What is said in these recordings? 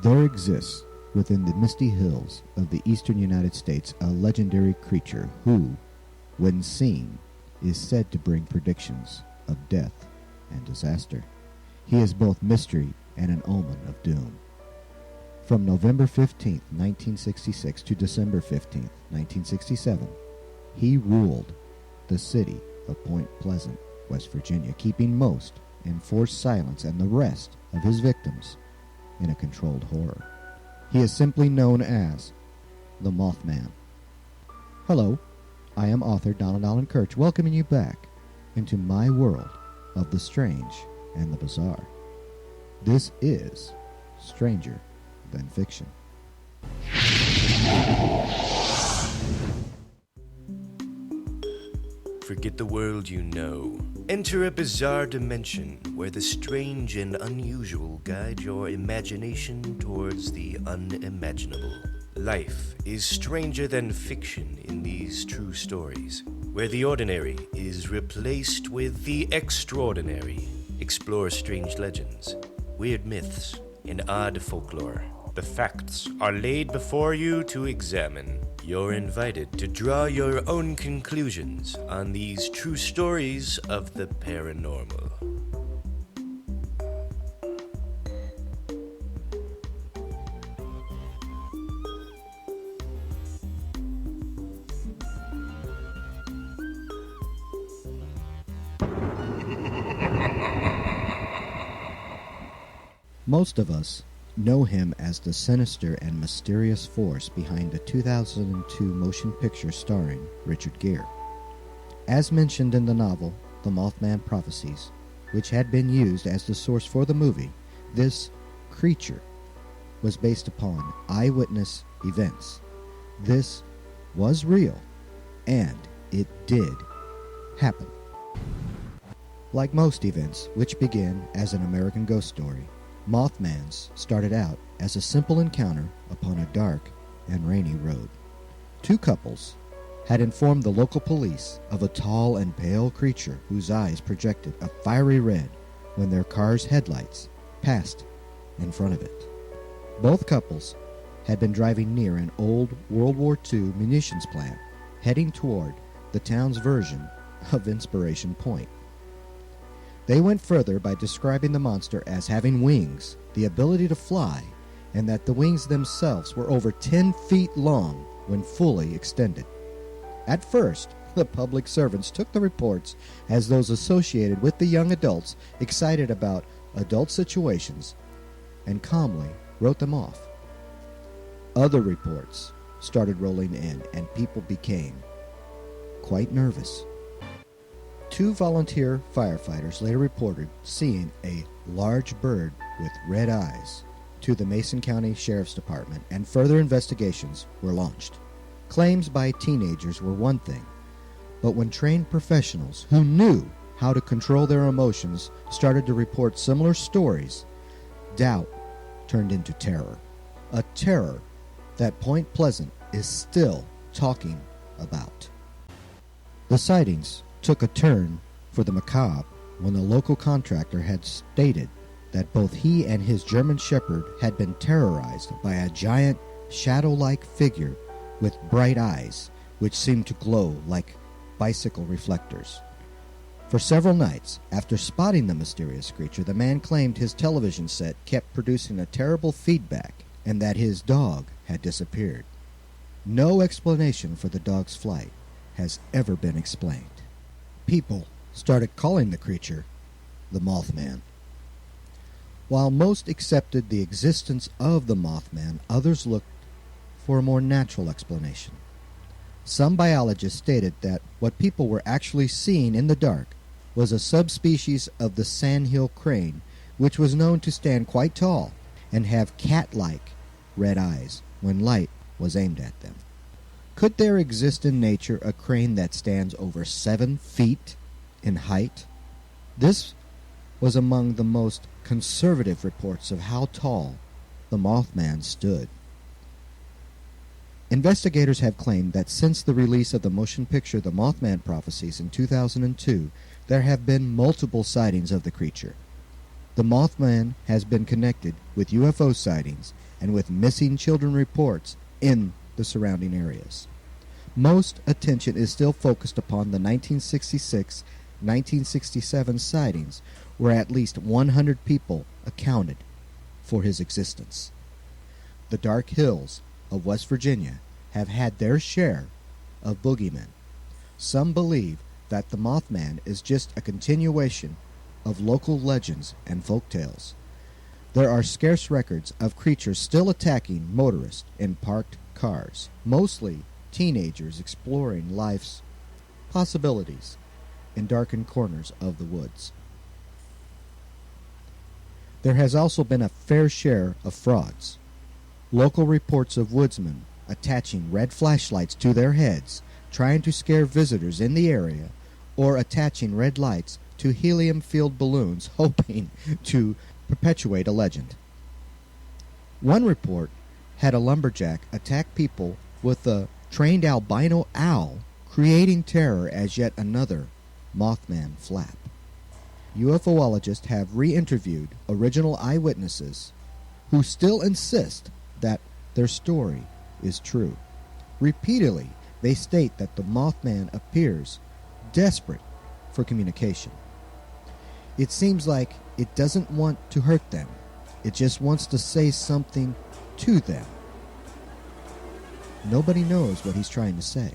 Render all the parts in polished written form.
There exists within the misty hills of the eastern United States a legendary creature who, when seen, is said to bring predictions of death and disaster. He is both mystery and an omen of doom. From November 15, 1966 to December 15, 1967, he ruled the city of Point Pleasant, West Virginia, keeping most enforced silence and the rest of his victims in a controlled horror. He is simply known as the Mothman. Hello, I am author Donald Allen Kirch, welcoming you back into my world of the strange and the bizarre. This is Stranger Than Fiction. Forget the world you know. Enter a bizarre dimension where the strange and unusual guide your imagination towards the unimaginable. Life is stranger than fiction in these true stories, where the ordinary is replaced with the extraordinary. Explore strange legends, weird myths, and odd folklore. The facts are laid before you to examine. You're invited to draw your own conclusions on these true stories of the paranormal. Most of us know him as the sinister and mysterious force behind the 2002 motion picture starring Richard Gere. As mentioned in the novel The Mothman Prophecies, which had been used as the source for the movie, this creature was based upon eyewitness events. This was real, and it did happen. Like most events which begin as an American ghost story, Mothman's started out as a simple encounter upon a dark and rainy road. Two couples had informed the local police of a tall and pale creature whose eyes projected a fiery red when their car's headlights passed in front of it. Both couples had been driving near an old World War II munitions plant, heading toward the town's version of Inspiration Point. They went further by describing the monster as having wings, the ability to fly, and that the wings themselves were over 10 feet long when fully extended. At first, the public servants took the reports as those associated with the young adults excited about adult situations and calmly wrote them off. Other reports started rolling in and people became quite nervous. Two volunteer firefighters later reported seeing a large bird with red eyes to the Mason County Sheriff's Department, and further investigations were launched. Claims by teenagers were one thing, but when trained professionals who knew how to control their emotions started to report similar stories, doubt turned into terror. A terror that Point Pleasant is still talking about. The sightings took a turn for the macabre when the local contractor had stated that both he and his German Shepherd had been terrorized by a giant shadow-like figure with bright eyes which seemed to glow like bicycle reflectors. For several nights after spotting the mysterious creature, the man claimed his television set kept producing a terrible feedback and that his dog had disappeared. No explanation for the dog's flight has ever been explained. People started calling the creature the Mothman. While most accepted the existence of the Mothman, others looked for a more natural explanation. Some biologists stated that what people were actually seeing in the dark was a subspecies of the sandhill crane, which was known to stand quite tall and have cat-like red eyes when light was aimed at them. Could there exist in nature a crane that stands over 7 feet in height? This was among the most conservative reports of how tall the Mothman stood. Investigators have claimed that since the release of the motion picture The Mothman Prophecies in 2002, there have been multiple sightings of the creature. The Mothman has been connected with UFO sightings and with missing children reports in the surrounding areas. Most attention is still focused upon the 1966-1967 sightings, where at least 100 people accounted for his existence. The dark hills of West Virginia have had their share of boogeymen. Some believe that the Mothman is just a continuation of local legends and folk tales. There are scarce records of creatures still attacking motorists in parked cars, mostly teenagers exploring life's possibilities in darkened corners of the woods. There has also been a fair share of frauds. Local reports of woodsmen attaching red flashlights to their heads, trying to scare visitors in the area, or attaching red lights to helium-filled balloons, hoping to perpetuate a legend. One report had a lumberjack attack people with a trained albino owl, creating terror as yet another Mothman flap. UFOologists have re-interviewed original eyewitnesses who still insist that their story is true. Repeatedly, they state that the Mothman appears desperate for communication. It seems like it doesn't want to hurt them. It just wants to say something to them. Nobody knows what he's trying to say.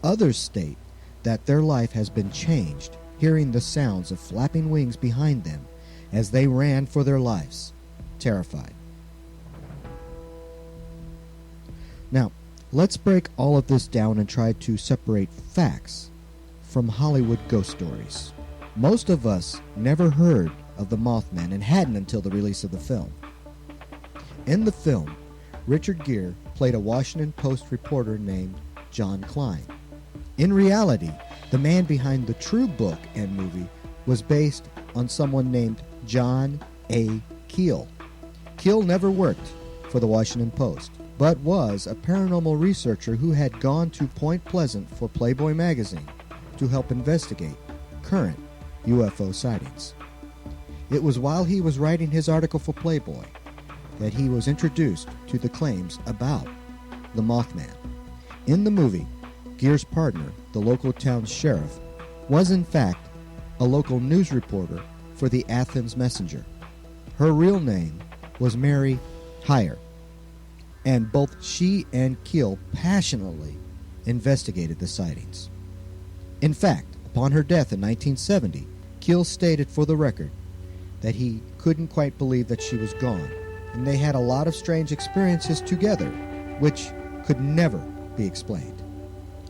Others state that their life has been changed hearing the sounds of flapping wings behind them as they ran for their lives, terrified. Now, let's break all of this down and try to separate facts from Hollywood ghost stories. Most of us never heard of the Mothman and hadn't until the release of the film. In the film, Richard Gere played a Washington Post reporter named John Klein. In reality, the man behind the true book and movie was based on someone named John A. Keel. Keel never worked for the Washington Post, but was a paranormal researcher who had gone to Point Pleasant for Playboy magazine to help investigate current UFO sightings. It was while he was writing his article for Playboy that he was introduced to the claims about the Mothman. In the movie, Gere's partner, the local town sheriff, was in fact a local news reporter for the Athens Messenger. Her real name was Mary Hyatt, and both she and Keel passionately investigated the sightings. In fact, upon her death in 1970, Keel stated for the record that he couldn't quite believe that she was gone, and they had a lot of strange experiences together, which could never be explained.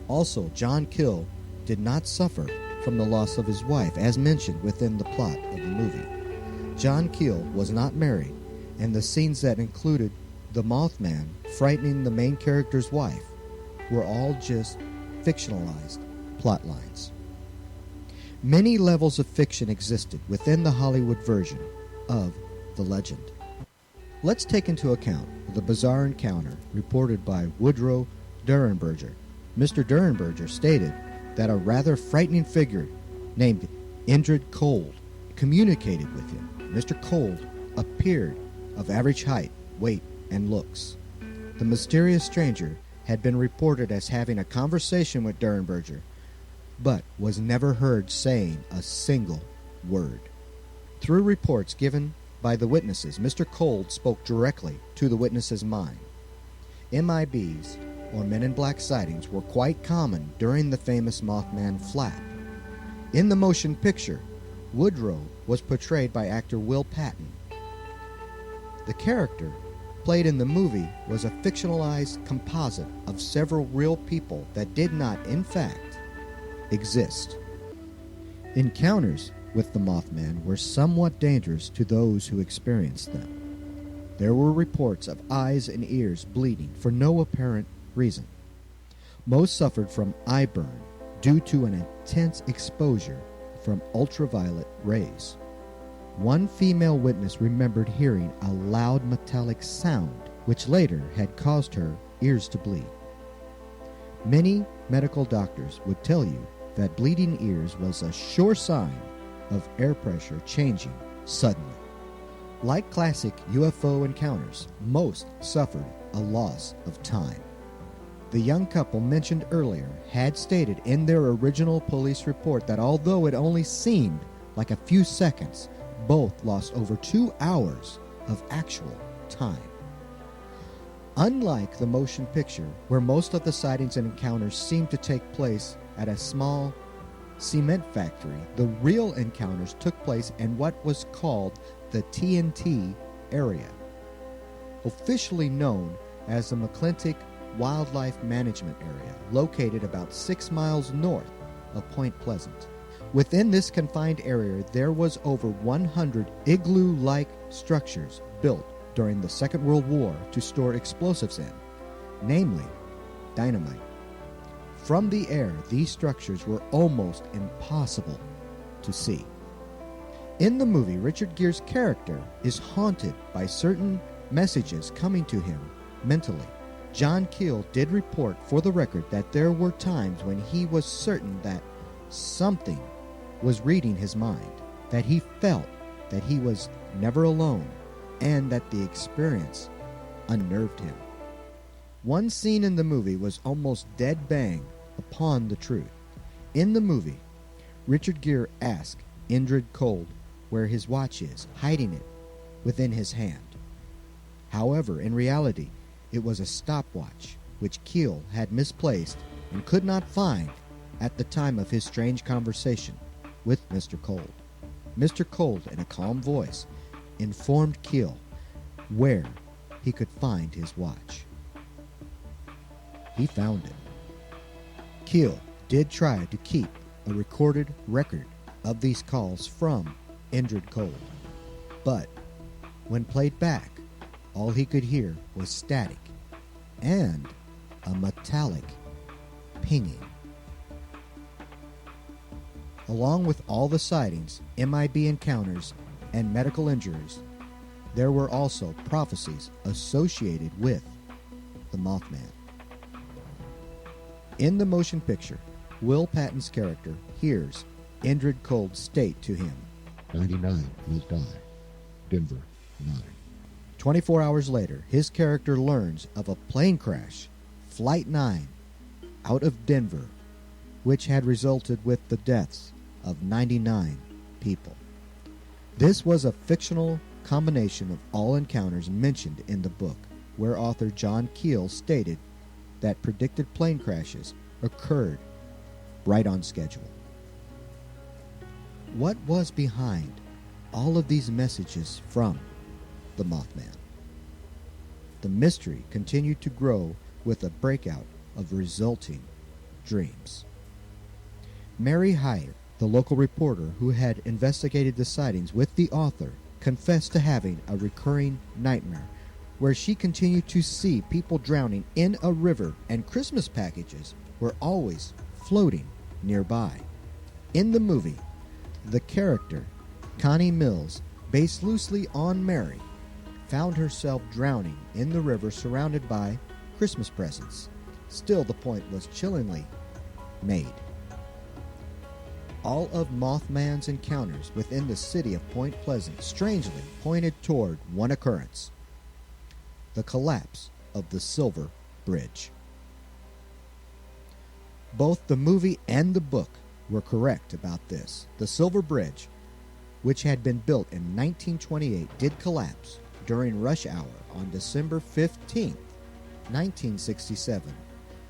Also, John Keel did not suffer from the loss of his wife, as mentioned within the plot of the movie. John Keel was not married, and the scenes that included the Mothman frightening the main character's wife were all just fictionalized plot lines. Many levels of fiction existed within the Hollywood version of the legend. Let's take into account the bizarre encounter reported by Woodrow Durenberger. Mr. Durenberger stated that a rather frightening figure named Indrid Cold communicated with him. Mr. Cold appeared of average height, weight, and looks. The mysterious stranger had been reported as having a conversation with Durenberger, but was never heard saying a single word. Through reports given by the witnesses, Mr. Cold spoke directly to the witness's mind. MIBs, or Men in Black sightings, were quite common during the famous Mothman flap. In the motion picture, Woodrow was portrayed by actor Will Patton. The character played in the movie was a fictionalized composite of several real people that did not, in fact, exist. Encounters with the Mothman were somewhat dangerous to those who experienced them. There were reports of eyes and ears bleeding for no apparent reason. Most suffered from eye burn due to an intense exposure from ultraviolet rays. One female witness remembered hearing a loud metallic sound, which later had caused her ears to bleed. Many medical doctors would tell you that bleeding ears was a sure sign of air pressure changing suddenly. Like classic UFO encounters, most suffered a loss of time. The young couple mentioned earlier had stated in their original police report that although it only seemed like a few seconds, both lost over 2 hours of actual time. Unlike the motion picture, where most of the sightings and encounters seem to take place at a small cement factory, the real encounters took place in what was called the TNT area, officially known as the McClintock Wildlife Management Area, located about 6 miles north of Point Pleasant. Within this confined area, there was over 100 igloo-like structures built during the Second World War to store explosives in, namely dynamite. From the air, these structures were almost impossible to see. In the movie, Richard Gere's character is haunted by certain messages coming to him mentally. John Keel did report for the record that there were times when he was certain that something was reading his mind, that he felt that he was never alone, and that the experience unnerved him. One scene in the movie was almost dead bang upon the truth. In the movie, Richard Gere asked Indrid Cold where his watch is, hiding it within his hand. However, in reality, it was a stopwatch which Keel had misplaced and could not find at the time of his strange conversation with Mr. Cold. Mr. Cold, in a calm voice, informed Keel where he could find his watch. He found it. Keel did try to keep a recorded record of these calls from Indrid Cold, but when played back, all he could hear was static and a metallic pinging. Along with all the sightings, MIB encounters, and medical injuries, there were also prophecies associated with the Mothman. In the motion picture, Will Patton's character hears Indrid Cold state to him, 99 will die. Denver, 9. 24 hours later, his character learns of a plane crash, Flight 9, out of Denver, which had resulted with the deaths of 99 people. This was a fictional combination of all encounters mentioned in the book, where author John Keel stated that predicted plane crashes occurred right on schedule. What was behind all of these messages from the Mothman? The mystery continued to grow with a breakout of resulting dreams. Mary Hyatt, the local reporter who had investigated the sightings with the author, confessed to having a recurring nightmare where she continued to see people drowning in a river and Christmas packages were always floating nearby. In the movie, the character, Connie Mills, based loosely on Mary, found herself drowning in the river surrounded by Christmas presents. Still, the point was chillingly made. All of Mothman's encounters within the city of Point Pleasant strangely pointed toward one occurrence: the collapse of the Silver Bridge. Both the movie and the book were correct about this. The Silver Bridge, which had been built in 1928, did collapse during rush hour on December 15, 1967.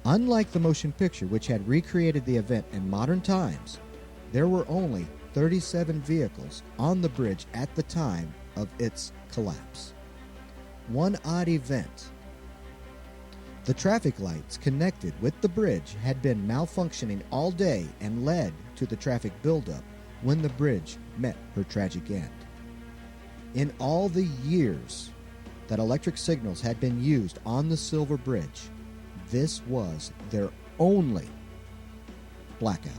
Unlike the motion picture, which had recreated the event in modern times, there were only 37 vehicles on the bridge at the time of its collapse. One odd event: the traffic lights connected with the bridge had been malfunctioning all day and led to the traffic buildup when the bridge met her tragic end. In all the years that electric signals had been used on the Silver Bridge, this was their only blackout.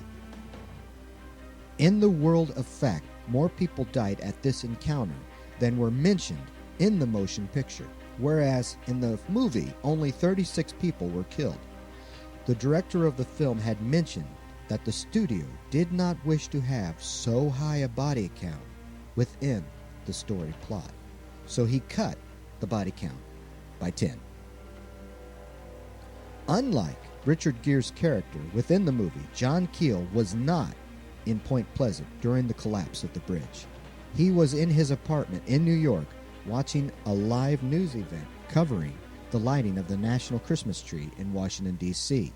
In the world of fact, more people died at this encounter than were mentioned in the motion picture, whereas in the movie, only 36 people were killed. The director of the film had mentioned that the studio did not wish to have so high a body count within the story plot, so he cut the body count by 10. Unlike Richard Gere's character within the movie, John Keel was not in Point Pleasant during the collapse of the bridge. He was in his apartment in New York watching a live news event covering the lighting of the National Christmas Tree in Washington, D.C.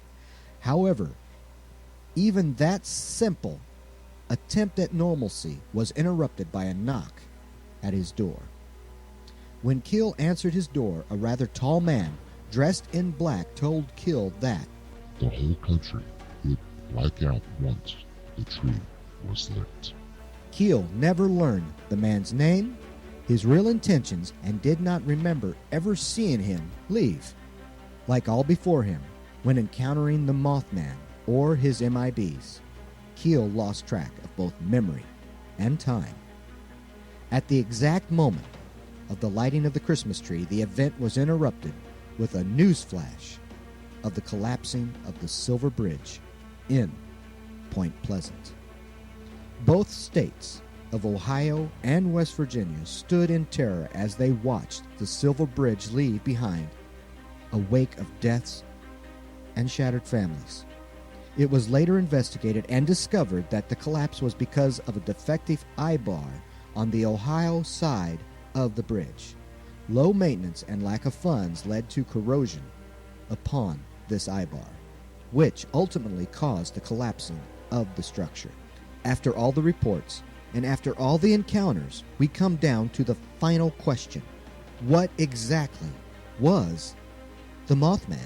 However, even that simple attempt at normalcy was interrupted by a knock at his door. When Keel answered his door, a rather tall man dressed in black told Keel that the whole country would black out once the tree was lit. Keel never learned the man's name, his real intentions, and did not remember ever seeing him leave. Like all before him, when encountering the Mothman or his MIBs, Keel lost track of both memory and time. At the exact moment of the lighting of the Christmas tree, the event was interrupted with a news flash of the collapsing of the Silver Bridge in Point Pleasant. Both states of Ohio and West Virginia stood in terror as they watched the Silver Bridge leave behind a wake of deaths and shattered families. It was later investigated and discovered that the collapse was because of a defective eye-bar on the Ohio side of the bridge. Low maintenance and lack of funds led to corrosion upon this eye-bar, which ultimately caused the collapsing of the structure. After all the reports and after all the encounters, we come down to the final question. What exactly was the Mothman?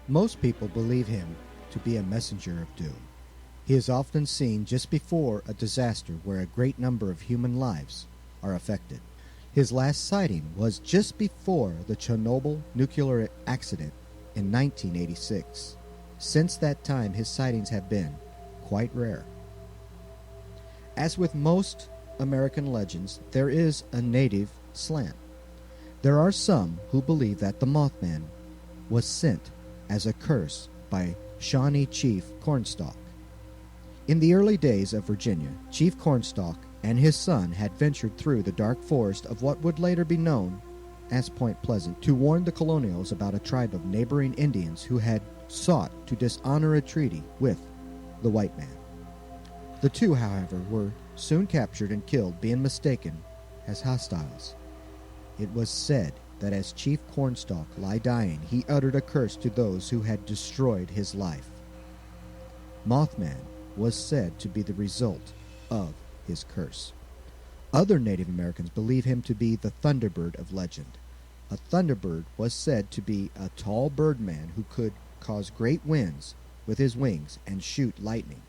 Most people believe him to be a messenger of doom. He is often seen just before a disaster where a great number of human lives are affected. His last sighting was just before the Chernobyl nuclear accident in 1986. Since that time, his sightings have been quite rare. As with most American legends, there is a native slant. There are some who believe that the Mothman was sent as a curse by Shawnee Chief Cornstalk. In the early days of Virginia, Chief Cornstalk and his son had ventured through the dark forest of what would later be known as Point Pleasant to warn the colonials about a tribe of neighboring Indians who had sought to dishonor a treaty with the white man. The two, however, were soon captured and killed, being mistaken as hostiles. It was said that as Chief Cornstalk lay dying, he uttered a curse to those who had destroyed his life. Mothman was said to be the result of his curse. Other Native Americans believe him to be the Thunderbird of legend. A Thunderbird was said to be a tall birdman who could cause great winds with his wings and shoot lightning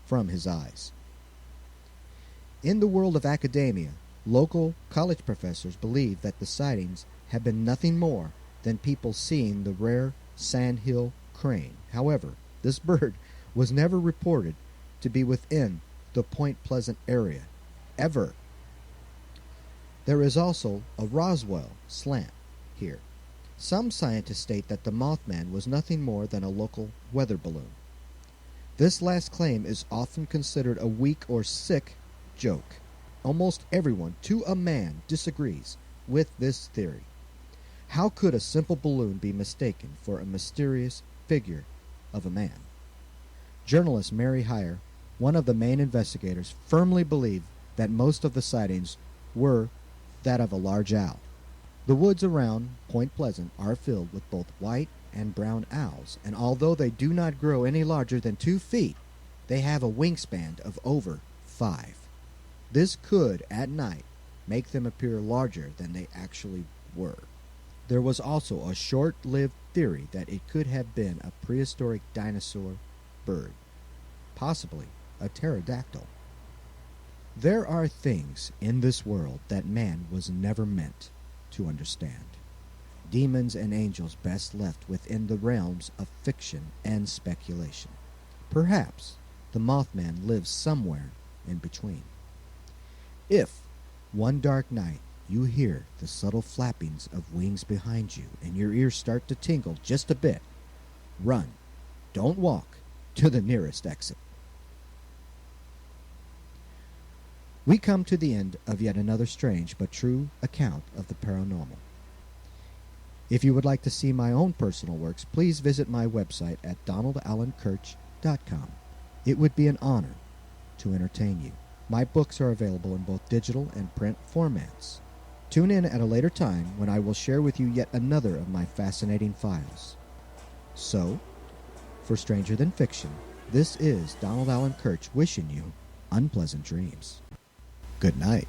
from his eyes. In the world of academia, local college professors believe that the sightings have been nothing more than people seeing the rare sandhill crane. However, this bird was never reported to be within the Point Pleasant area, ever. There is also a Roswell slant here. Some scientists state that the Mothman was nothing more than a local weather balloon. This last claim is often considered a weak or sick joke. Almost everyone, to a man, disagrees with this theory. How could a simple balloon be mistaken for a mysterious figure of a man? Journalist Mary Hyatt, one of the main investigators, firmly believed that most of the sightings were that of a large owl. The woods around Point Pleasant are filled with both white and brown owls, and although they do not grow any larger than 2 feet, they have a wingspan of over 5. This could, at night, make them appear larger than they actually were. There was also a short-lived theory that it could have been a prehistoric dinosaur bird, possibly a pterodactyl. There are things in this world that man was never meant to understand. Demons and angels best left within the realms of fiction and speculation. Perhaps the Mothman lives somewhere in between. If, one dark night, you hear the subtle flappings of wings behind you and your ears start to tingle just a bit, run. Don't walk to the nearest exit. We come to the end of yet another strange but true account of the paranormal. If you would like to see my own personal works, please visit my website at donaldallenkirch.com. It would be an honor to entertain you. My books are available in both digital and print formats. Tune in at a later time when I will share with you yet another of my fascinating files. So, for Stranger Than Fiction, this is Donald Allen Kirch wishing you unpleasant dreams. Good night.